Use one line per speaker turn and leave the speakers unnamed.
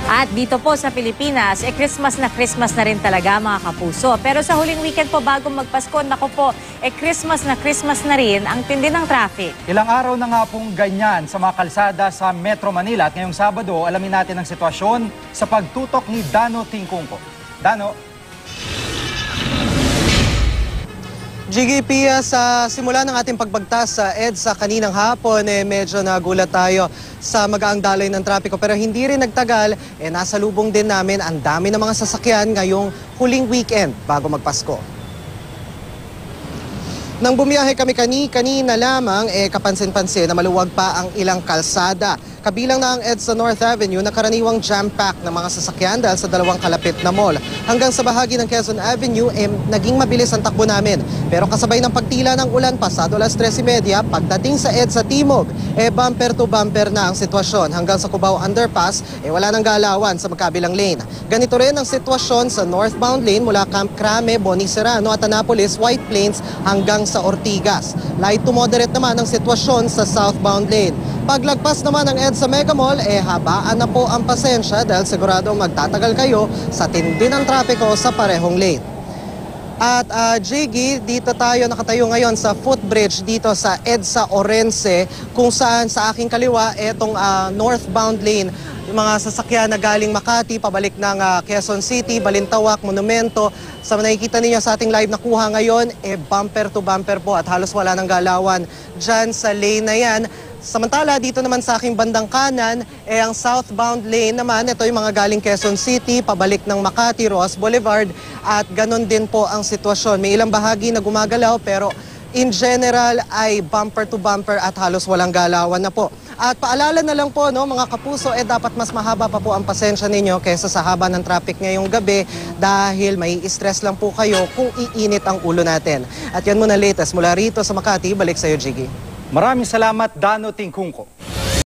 At dito po sa Pilipinas, Christmas na rin talaga mga kapuso. Pero sa huling weekend po bago magpasko, naku po, Christmas na rin ang tindi ng traffic.
Ilang araw na nga pong ganyan sa mga kalsada sa Metro Manila at ngayong Sabado, alamin natin ang sitwasyon sa pagtutok ni Dano Tingkungko. Dano?
Jiggy Pia, sa simula ng ating pagbagtas sa EDSA kaninang hapon, medyo nagulat tayo sa magaang daloy ng trapiko. Pero hindi rin nagtagal, nasa lubong din namin ang dami ng mga sasakyan ngayong huling weekend bago magpasko. Nang bumiyahe kami kanina lamang, kapansin-pansin na maluwag pa ang ilang kalsada. Kabilang na ang EDSA North Avenue na karaniwang jam-pack ng mga sasakyan dahil sa dalawang kalapit na mall. Hanggang sa bahagi ng Quezon Avenue, naging mabilis ang takbo namin. Pero kasabay ng pagtila ng ulan, pasado alas 3:30, pagdating sa EDSA Timog, bumper to bumper na ang sitwasyon. Hanggang sa Cubao Underpass, wala nang galawan sa magkabilang lane. Ganito rin ang sitwasyon sa northbound lane mula Camp Crame, Boni Serrano at Annapolis, White Plains hanggang sa Ortigas. Light to moderate naman ang sitwasyon sa southbound lane. Paglagpas naman ng EDSA Mega Mall, habaan na po ang pasensya dahil sigurado magtatagal kayo sa tindi ng trapiko sa parehong lane. At Jiggy, dito tayo nakatayo ngayon sa footbridge dito sa EDSA Orense, kung saan sa aking kaliwa itong northbound lane, yung mga sasakyan na galing Makati, pabalik ng Quezon City, Balintawak, Monumento. Sa nakikita ninyo sa ating live na kuha ngayon, bumper to bumper po at halos wala ng galawan dyan sa lane na yan. Samantala, dito naman sa aking bandang kanan, ang southbound lane naman, ito yung mga galing Quezon City, pabalik ng Makati, Roas Boulevard, at ganon din po ang sitwasyon. May ilang bahagi na gumagalaw pero in general ay bumper to bumper at halos walang galawan na po. At paalala na lang po, mga kapuso, dapat mas mahaba pa po ang pasensya ninyo kaysa sa haba ng traffic ngayong gabi dahil may stress lang po kayo kung iinit ang ulo natin. At yan muna latest mula rito sa Makati, balik sa iyo, Jiggy.
Maraming salamat, Dano Tingkungko.